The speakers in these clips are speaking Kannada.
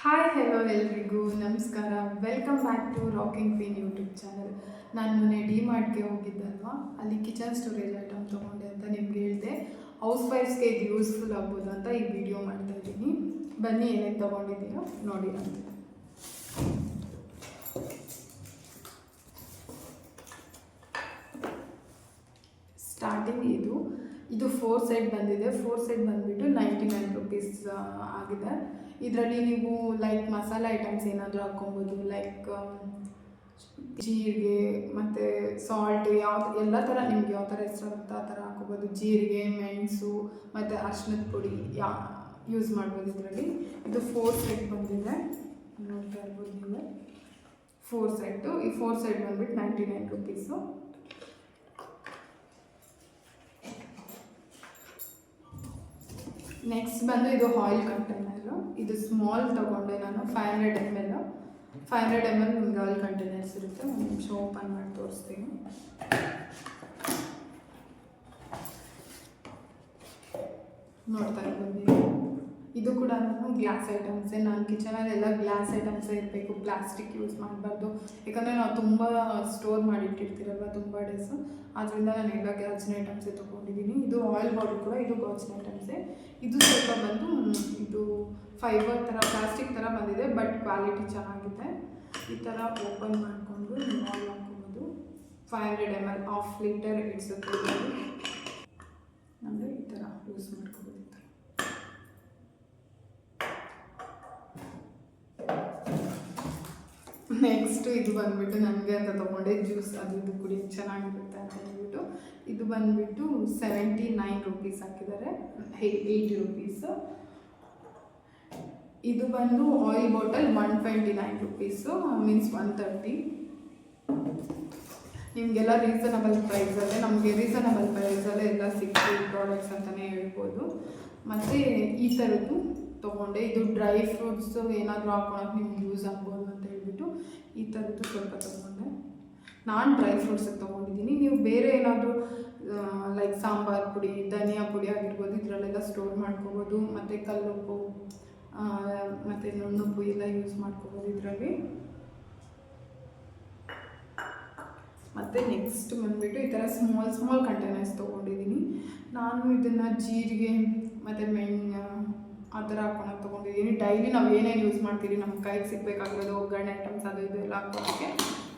ಹಾಯ್ ಹೆಲೋ ಎಲ್ರಿಗೂ ನಮಸ್ಕಾರ. Welcome back to rocking queen YouTube channel. ನಾನು ಮೊನ್ನೆ ಡಿ ಮಾರ್ಟ್ಗೆ ಹೋಗಿದ್ದಲ್ವಾ, ಅಲ್ಲಿ ಕಿಚನ್ ಸ್ಟೋರೇಜ್ ಐಟಮ್ ತೊಗೊಂಡೆ ಅಂತ ನಿಮ್ಗೆ ಹೇಳಿದೆ. ಹೌಸ್ ವೈಫ್ಸ್ಗೆ ಇದು ಯೂಸ್ಫುಲ್ ಆಗ್ಬೋದು ಅಂತ ಈ ವಿಡಿಯೋ ಮಾಡ್ತಾ ಇದ್ದೀನಿ. ಬನ್ನಿ ಏನೇನು ತೊಗೊಂಡಿದ್ದೀನೋ ನೋಡಿ ಅಂತ. ಸ್ಟಾರ್ಟಿಂಗ್ ಇದು 4 ಸೆಟ್ ಬಂದಿದೆ. 4 ಸೆಟ್ ಬಂದುಬಿಟ್ಟು 99 ರುಪೀಸ್ ಆಗಿದೆ. ಇದರಲ್ಲಿ ನೀವು ಲೈಕ್ ಮಸಾಲೆ ಐಟಮ್ಸ್ ಏನಾದರೂ ಹಾಕ್ಕೊಬೋದು, ಲೈಕ್ ಜೀರಿಗೆ ಮತ್ತು ಸಾಲ್ಟ್, ಎಲ್ಲ ಥರ ನಿಮ್ಗೆ ಯಾವ ಥರ ಇಷ್ಟ ಆಗುತ್ತೆ ಆ ಥರ ಹಾಕ್ಕೊಬೋದು. ಜೀರಿಗೆ, ಮೆಣಸು ಮತ್ತು ಅರ್ಶಿನದ ಪುಡಿ ಯೂಸ್ ಮಾಡ್ಬೋದು ಇದರಲ್ಲಿ. ಇದು 4 ಸೆಟ್ ಬಂದಿದೆ, ನೋಡ್ತಾ ಇರ್ಬೋದು ನೀವು. 4 ಸೆಟ್ಟು. ಈ 4 ಸೆಟ್ ಬಂದುಬಿಟ್ಟು 99 ರುಪೀಸು. ನೆಕ್ಸ್ಟ್ ಬಂದು ಇದು ಆಯಿಲ್ ಕಂಟೈನರು. ಇದು ಸ್ಮಾಲ್ ತೊಗೊಂಡೆ ನಾನು, 500 ml. 500 ml ನಿಮ್ಗೆ ಆಯಿಲ್ ಕಂಟೈನರ್ಸ್ ಇರುತ್ತೆ. ಒಂದು ನಿಮಿಷ ಓಪನ್ ಮಾಡಿ ತೋರಿಸ್ತೀನಿ. ನೋಡ್ತಾ ಇರ್ಬೋದು ನೀವು. ಇದು ಕೂಡ ನಾನು ಗ್ಲಾಸ್ ಐಟಮ್ಸೇ. ನಾನು ಕಿಚನಲ್ಲೆಲ್ಲ ಗ್ಲಾಸ್ ಐಟಮ್ಸೇ ಇರಬೇಕು, ಪ್ಲಾಸ್ಟಿಕ್ ಯೂಸ್ ಮಾಡಬಾರ್ದು. ಯಾಕಂದರೆ ನಾವು ತುಂಬ ಸ್ಟೋರ್ ಮಾಡಿಟ್ಟಿರ್ತೀರಲ್ವ ತುಂಬ ಡೇಸು, ಆದ್ದರಿಂದ ನಾನು ಎಲ್ಲ ಗಾಜಿನ ಐಟಮ್ಸೇ ತೊಗೊಂಡಿದ್ದೀನಿ. ಇದು ಆಯಿಲ್ ಬಾಟಲ್ ಕೂಡ ಇದು ಗಾಜಿನ ಐಟಮ್ಸೇ. ಇದು ಸ್ವಲ್ಪ ಬಂದು ಇದು ಫೈಬರ್ ಥರ, ಪ್ಲಾಸ್ಟಿಕ್ ಥರ ಬಂದಿದೆ, ಬಟ್ ಕ್ವಾಲಿಟಿ ಚೆನ್ನಾಗಿದೆ. ಈ ಥರ ಓಪನ್ ಮಾಡಿಕೊಂಡು ನೀವು ಆಯಿಲ್ ಹಾಕ್ಕೊಬೋದು. 500 ml, 1/2 ಲೀಟರ್ ಇಡ್ಸುತ್ತೆ. ಅಂದರೆ ಈ ಥರ ಯೂಸ್ ಮಾಡ್ಕೊಬೋದು. ನೆಕ್ಸ್ಟು ಇದು ಬಂದುಬಿಟ್ಟು ನನಗೆ ಅಂತ ತೊಗೊಂಡೆ, ಜ್ಯೂಸ್ ಅದು ಇದು ಕುಡಿಯೋಕ್ಕೆ ಚೆನ್ನಾಗಿರುತ್ತೆ ಅಂತ ಹೇಳ್ಬಿಟ್ಟು. ಇದು ಬಂದುಬಿಟ್ಟು 79 ರುಪೀಸ್ ಹಾಕಿದ್ದಾರೆ, 80 ರುಪೀಸು. ಇದು ಬಂದು ಆಯಿಲ್ ಬಾಟಲ್ 129 ರುಪೀಸು, ಮೀನ್ಸ್ 130. ನಿಮಗೆಲ್ಲ ರೀಸನಬಲ್ ಪ್ರೈಸಲ್ಲೇ, ನಮಗೆ ರೀಸನಬಲ್ ಪ್ರೈಸಲ್ಲೇ ಎಲ್ಲ ಸಿಕ್ಕಿದ ಪ್ರಾಡಕ್ಟ್ಸ್ ಅಂತಲೇ ಹೇಳ್ಬೋದು. ಮತ್ತು ಈ ಥರದ್ದು ತೊಗೊಂಡೆ. ಇದು ಡ್ರೈ ಫ್ರೂಟ್ಸು ಏನಾದರೂ ಹಾಕೊಳಕ್ಕೆ ನಿಮ್ಗೆ ಯೂಸ್ ಆಗ್ಬೋದು ಅಂತ ಹೇಳ್ಬಿಟ್ಟು ಈ ಥರದ್ದು ಸ್ವಲ್ಪ ತೊಗೊಂಡೆ. ನಾನು ಡ್ರೈ ಫ್ರೂಟ್ಸಿಗೆ ತೊಗೊಂಡಿದ್ದೀನಿ. ನೀವು ಬೇರೆ ಏನಾದರೂ ಲೈಕ್ ಸಾಂಬಾರು ಪುಡಿ, ಧನಿಯಾ ಪುಡಿ ಆಗಿರ್ಬೋದು, ಇದರಲ್ಲೆಲ್ಲ ಸ್ಟೋರ್ ಮಾಡ್ಕೋಬೋದು. ಮತ್ತು ಕಲ್ಲುಪ್ಪು ಮತ್ತು ನುಣ್ಣುಪ್ಪು ಎಲ್ಲ ಯೂಸ್ ಮಾಡ್ಕೋಬೋದು ಇದರಲ್ಲಿ. ಮತ್ತು ನೆಕ್ಸ್ಟ್ ಬಂದುಬಿಟ್ಟು ಈ ಥರ ಸ್ಮಾಲ್ ಕಂಟೈನರ್ಸ್ ತೊಗೊಂಡಿದ್ದೀನಿ. ನಾನು ಇದನ್ನು ಜೀರಿಗೆ ಮತ್ತು ಆ ಥರ ಹಾಕ್ಕೊಳಕ್ಕೆ ತೊಗೊಂಡಿದ್ದೀನಿ. ಡೈಲಿ ನಾವು ಏನೇನು ಯೂಸ್ ಮಾಡ್ತೀವಿ, ನಮ್ಮ ಕೈಗೆ ಸಿಗಬೇಕಾಗಿರೋದು ಒಗ್ಗರಣೆ ಐಟಮ್ಸ್ ಅದು ಇದು ಎಲ್ಲ ಹಾಕೋಕ್ಕೆ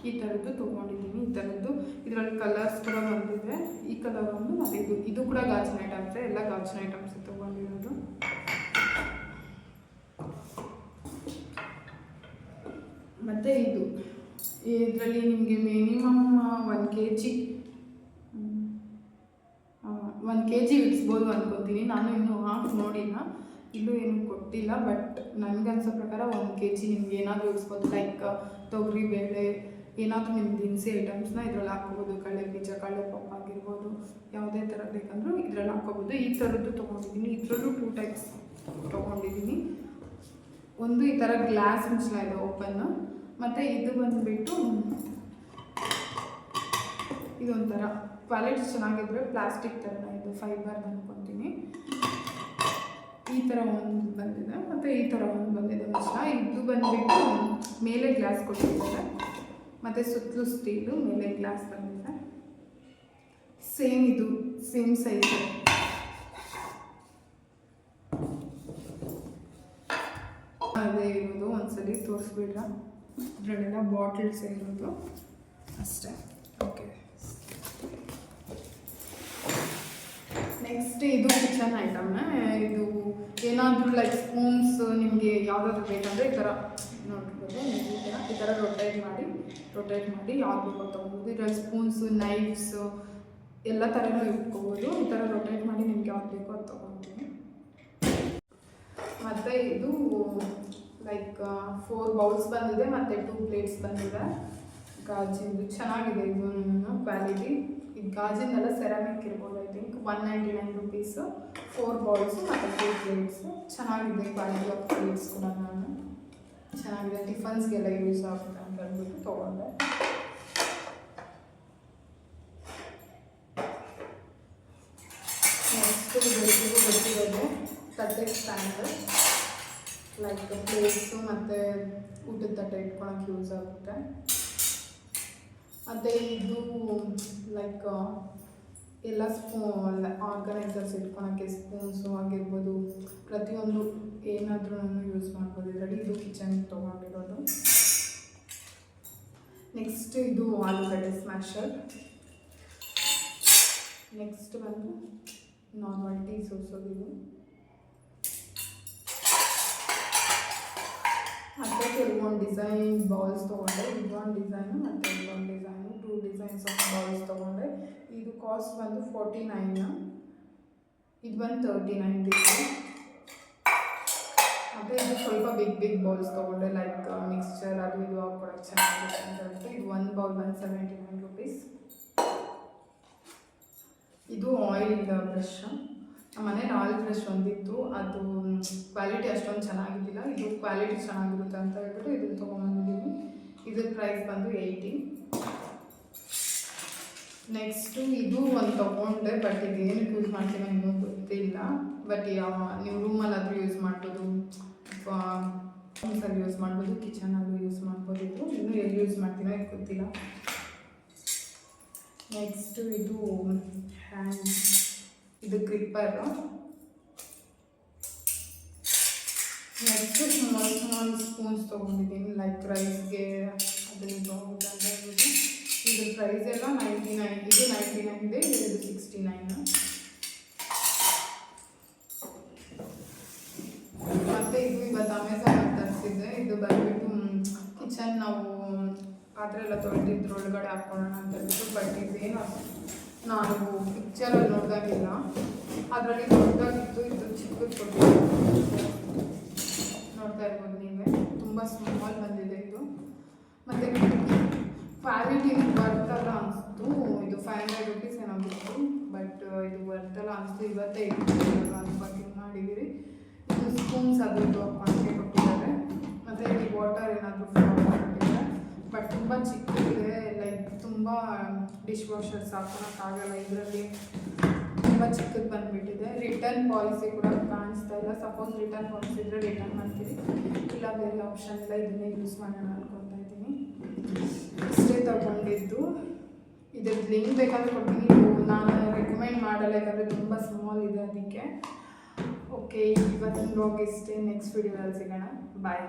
ಈ ಥರದ್ದು ತೊಗೊಂಡಿದ್ದೀನಿ. ಈ ಥರದ್ದು ಇದರಲ್ಲಿ ಕಲರ್ಸ್ ಕೂಡ ಬಂದಿದೆ. ಈ ಕಲರ್ ಒಂದು ಮತ್ತು ಇದು ಕೂಡ ಗಾಜಿನ ಐಟಮ್ಸೇ, ಎಲ್ಲ ಗಾಜಿನ ಐಟಮ್ಸ್ ತೊಗೊಂಡಿರೋದು. ಮತ್ತು ಇದರಲ್ಲಿ ನಿಮಗೆ ಮಿನಿಮಮ್ 1 kg ಇಡಿಸ್ಬೋದು ಅನ್ಕೋತೀನಿ. ನಾನು ಇನ್ನೂ ಹಾಕಿ ನೋಡಿಲ್ಲ, ಇಲ್ಲೂ ಏನು ಕೊಟ್ಟಿಲ್ಲ, ಬಟ್ ನನಗನ್ಸೋ ಪ್ರಕಾರ 1 kg ನಿಮ್ಗೆ ಏನಾದರೂ ಇಡಿಸ್ಬೋದು. ಲೈಕ್ ತೊಗರಿಬೇಳೆ, ಏನಾದರೂ ನಿಮ್ಮ ದಿನಸಿ ಐಟಮ್ಸ್ನ ಇದ್ರಲ್ಲಿ ಹಾಕ್ಕೋಬೋದು. ಕಡಲೆ ಬೀಜ, ಕಡಲೆ ಪಪ್ಪು ಆಗಿರ್ಬೋದು, ಯಾವುದೇ ಥರ ಬೇಕಂದ್ರೂ ಇದ್ರಲ್ಲಿ ಹಾಕ್ಕೋಬೋದು. ಈ ಥರದ್ದು ತೊಗೊಂಡಿದ್ದೀನಿ. ಇದರಲ್ಲೂ 2 ಟೈಪ್ಸ್ ತೊಗೊಂಡಿದ್ದೀನಿ. ಒಂದು ಈ ಥರ ಗ್ಲಾಸ್ ಮುಚ್ಚಳ ಇದೆ ಓಪನ್ನು, ಮತ್ತು ಇದು ಬಂದುಬಿಟ್ಟು ಇದೊಂಥರ ಕ್ವಾಲಿಟಿ ಚೆನ್ನಾಗಿದ್ರೆ ಪ್ಲಾಸ್ಟಿಕ್ ಥರ, ಇದು ಫೈಬರ್ ಅಂದ್ಕೊತೀನಿ. ಈ ಥರ ಒಂದು ಬಂದಿದೆ ಮತ್ತು ಈ ಥರ ಒಂದು ಬಂದಿದೆ ಮುಚ್ಚಳ. ಇದು ಬಂದುಬಿಟ್ಟು ಮೇಲೆ ಗ್ಲಾಸ್ ಕೊಟ್ಟಿದ್ದಾರೆ ಮತ್ತು ಸುತ್ತಲೂ ಸ್ಟೀಲು, ಮೇಲೆ ಗ್ಲಾಸ್ ಬಂದಿದೆ. Same size. ಅದೇ ಇರೋದು, ಒಂದ್ಸಲಿ ತೋರಿಸ್ಬಿಡ್ರ. ಇದರಲ್ಲೆಲ್ಲ ಬಾಟಲ್ಸ್ ಇರೋದು ಅಷ್ಟೇ. ಓಕೆ, ನೆಕ್ಸ್ಟ್ ಇದು ಕಿಚನ್ ಐಟಮ್ನ. ಇದು ಏನಾದರೂ ಲೈಕ್ ಸ್ಪೂನ್ಸ್ ನಿಮಗೆ ಯಾವುದಾದ್ರು ಬೇಕಂದರೆ ಈ ಥರ ನೋಡ್ಬೋದು. ಈ ಥರ ರೊಟೇಟ್ ಮಾಡಿ ಯಾವ್ದು ಬೇಕೋ ತೊಗೊಬೋದು. ಇದರಲ್ಲಿ ಸ್ಪೂನ್ಸು, ನೈಫ್ಸು ಎಲ್ಲ ಥರನೂ ಇಟ್ಕೋಬೋದು. ಈ ಥರ ರೊಟೇಟ್ ಮಾಡಿ ನಿಮ್ಗೆ ಯಾವ್ದು ಬೇಕೋ ಅದು ತೊಗೊತೀನಿ. ಮತ್ತು ಇದು ಲೈಕ್ 4 ಬೌಲ್ಸ್ ಬಂದಿದೆ ಮತ್ತು 2 ಪ್ಲೇಟ್ಸ್ ಬಂದಿದೆ ಗಾಜಿಂದು. ಚೆನ್ನಾಗಿದೆ ಇದು ಕ್ವಾಲಿಟಿ. ಇದು ಗಾಜಿಂದೆಲ್ಲ ಸೆರಾಮಿಕ್ ಇರ್ಬೋದು. I think 199 rupees. 4 ಬೌಲ್ಸು ಮತ್ತು 2 ಪ್ಲೇಟ್ಸು. ಚೆನ್ನಾಗಿದೆ ಕ್ವಾಲಿಟಿ ಆಫ್ ಪ್ಲೇಟ್ಸ್ ಕೂಡ. ನಾನು ಚೆನ್ನಾಗಿದೆ, ಟಿಫನ್ಸ್ಗೆಲ್ಲ ಯೂಸ್ ಆಗುತ್ತೆ ಅಂತ ಹೇಳ್ಬಿಟ್ಟು ತೊಗೊಂಡೆ. ನೆಕ್ಸ್ಟ್ ಗೊತ್ತಿರೋದು ತಟ್ಟೆ ಸ್ಟ್ಯಾಂಡ್. ಲೈಕ್ ಪ್ಲೇಟ್ಸು ಮತ್ತು ಊಟದ ತಟ್ಟೆ ಇಟ್ಕೊಳಕ್ಕೆ ಯೂಸ್ ಆಗುತ್ತೆ. ಮತ್ತು ಇದು ಲೈಕ್ ಎಲ್ಲ ಆರ್ಗನೈಸರ್ಸ್ ಇಟ್ಕೊಳಕ್ಕೆ ಸ್ಪೂನ್ಸು ಆಗಿರ್ಬೋದು, ಪ್ರತಿಯೊಂದು ಏನಾದ್ರೂ ಯೂಸ್ ಮಾಡ್ಬೋದು ಇದರಲ್ಲಿ. ಇದು ಕಿಚನ್ ತೊಗೊಂಡಿರೋದು. ನೆಕ್ಸ್ಟ್ ಇದು ಆಲೂಗಡ್ಡೆ ಸ್ಮ್ಯಾಶರ್. ನೆಕ್ಸ್ಟ್ ಬಂದು ನಾರ್ಮಲ್ ಟೀ ಸೋಸೋದಿದು. ಮತ್ತು ಕೆಲವೊಂದು ಡಿಸೈನ್ ಬೌಲ್ಸ್ ತೊಗೊಂಡೆ. ಇದೊಂದು ಡಿಸೈನು ಮತ್ತು ಇದೊಂದು ಡಿಸೈನು, 2 ಡಿಸೈನ್ಸ್ ಆಫ್ ಬೌಲ್ಸ್ ತೊಗೊಂಡೆ. ಇದು ಕಾಸ್ಟ್ ಬಂದು 49, ಇದು ಬಂದು 39 ಬೇಕು. ಮತ್ತು ಇದು ಸ್ವಲ್ಪ ಬಿಗ್ ಬೌಲ್ಸ್ ತೊಗೊಂಡೆ, ಲೈಕ್ ಮಿಕ್ಸ್ಚರ್ ಅದು ಇದು ಹಾಕ್ಕೊಳಕ್ಕೆ ಚೆನ್ನಾಗಿರುತ್ತೆ ಅಂತ ಹೇಳ್ಬಿಟ್ಟು. ಇದು ಒಂದು ಬೌಲ್ ಬಂದು 79 ರುಪೀಸ್. ಇದು ಆಯಿಲ್ ಬ್ರಷ್. ನಮ್ಮ ಮನೇಲಿ ಆಯಿಲ್ ಬ್ರಷ್ ಒಂದಿತ್ತು, ಅದು ಕ್ವಾಲಿಟಿ ಅಷ್ಟೊಂದು ಚೆನ್ನಾಗಿದ್ದಿಲ್ಲ. ಇದು ಕ್ವಾಲಿಟಿ ಚೆನ್ನಾಗಿರುತ್ತೆ ಅಂತ ಹೇಳ್ಬಿಟ್ಟು ಇದನ್ನು ತೊಗೊಂಬಂದಿದ್ದೀನಿ. ಇದ್ರ ಪ್ರೈಸ್ ಬಂದು 80. ನೆಕ್ಸ್ಟು ಇದು ಒಂದು ತೊಗೊಂಡೆ, ಬಟ್ ಇದು ಏನಕ್ಕೆ ಯೂಸ್ ಮಾಡ್ತೀನೋ ಇನ್ನೂ ಗೊತ್ತಿಲ್ಲ. ಬಟ್ ನೀವು ರೂಮಲ್ಲಾದರೂ ಯೂಸ್ ಮಾಡ್ಬೋದು, ರೂಮ್ಸಲ್ಲಿ ಯೂಸ್ ಮಾಡ್ಬೋದು, ಕಿಚನಲ್ಲೂ ಯೂಸ್ ಮಾಡ್ಬೋದು. ಇದು ಇನ್ನೂ ಎಲ್ಲಿ ಯೂಸ್ ಮಾಡ್ತೀನೋ ಇದು ಗೊತ್ತಿಲ್ಲ. ನೆಕ್ಸ್ಟು ಇದು ಹ್ಯಾಂಡ್, ಇದು ಕ್ಲಿಪ್ಪರು. ನೆಕ್ಸ್ಟು ಸ್ಮಾಲ್ ಸ್ಪೂನ್ಸ್ ತೊಗೊಂಡಿದ್ದೀನಿ, ಲೈಕ್ ರೈಸ್ಗೆ ಅದರಿಂದ ಹೋಗುತ್ತೆ ಅಂತ ಹೇಳ್ಬಿಟ್ಟು. ಇದ್ರ ಪ್ರೈಸ್ ಎಲ್ಲ 99. ಇದು 99 ಇದೆ, ಇದು 69. ಮತ್ತು ಇದು ಇವತ್ತು ಅಮೆಝಾನ್ ತರಿಸಿದ್ದೆ. ಇದು ಬಂದುಬಿಟ್ಟು ಕಿಚನ್ ನಾವು ಪಾತ್ರೆ ಎಲ್ಲ ತೊಳೆದಿದ್ರು ಒಳಗಡೆ ಹಾಕ್ಕೊಳ್ಳೋಣ ಅಂತ ಹೇಳ್ಬಿಟ್ಟು. ಬಟ್ ಇದೇನು ನಾನು ಪಿಕ್ಚರಲ್ಲಿ ನೋಡಿದಾಗಿಲ್ಲ, ಅದರಲ್ಲಿ ದೊಡ್ಡದಾಗಿತ್ತು, ಇದು ಚಿಕ್ಕದು ಕೊಟ್ಟಿದ್ದು ನೋಡ್ತಾ ಇರ್ಬೋದು ನೀವೇ. ತುಂಬ ಸ್ಮಾಲ್ ಬಂದಿದೆ ಇದು. ಮತ್ತು ಕ್ವಾಲಿಟಿ ಬರ್ತಲ್ಲ ಅನಿಸ್ತು. ಇದು 500 ರುಪೀಸ್ ಏನಾಗಿತ್ತು, ಬಟ್ ಇದು ಬರ್ತಲ್ಲ ಅನಿಸ್ತು. ಇವತ್ತೇ ಅನ್ಪಾಕಿಂಗ್ ಮಾಡಿದ್ದೀರಿ. ಇದು ಸ್ಪೂನ್ಸ್ ಅದು ಹಾಕ್ಕೊಳಕ್ಕೆ ಕೊಟ್ಟಿದ್ದಾರೆ. ಮತ್ತು ಇಲ್ಲಿ ವಾಟರ್ ಏನಾದರೂ ಕೊಟ್ಟಿದ್ದಾರೆ, ಬಟ್ ತುಂಬ ಚಿಕ್ಕದಿದೆ. ಲೈಕ್ ತುಂಬ ಡಿಶ್ ವಾಷರ್ಸ್ ಹಾಕೋಕ್ಕಾಗಲ್ಲ ಇದರಲ್ಲಿ, ತುಂಬ ಚಿಕ್ಕದು ಬಂದುಬಿಟ್ಟಿದೆ. ರಿಟರ್ನ್ ಪಾಲಿಸಿ ಕೂಡ ಕಾಣಿಸ್ತಾ ಇಲ್ಲ. ಸಪೋಸ್ ರಿಟರ್ನ್ ಪಾಲಿಸಿ ಇದ್ದರೆ ರಿಟರ್ನ್ ಮಾಡ್ತೀವಿ, ಇಲ್ಲ ಬೇರೆ ಆಪ್ಷನ್ ಇಲ್ಲ, ಇದನ್ನೇ ಯೂಸ್ ಮಾಡೋಣ ಅನ್ಕೊತಾ ಇದ್ದೀನಿ. ಇಷ್ಟೇ ತಗೊಂಡಿದ್ದು. ಇದ್ರದ್ದು ಲಿಂಕ್ ಬೇಕಾದರೆ ಕೊಡ್ತೀನಿ. ನಾನು ರೆಕಮೆಂಡ್ ಮಾಡಲ್ಲ, ಯಾಕಂದರೆ ತುಂಬ ಸ್ಮಾಲ್ ಇದೆ ಅದಕ್ಕೆ. ಓಕೆ, ಇವತ್ತಿನ ಬ್ಲಾಗ್ ಇಷ್ಟೇ. ನೆಕ್ಸ್ಟ್ ವಿಡಿಯೋದಲ್ಲಿ ಸಿಗೋಣ. ಬಾಯ್.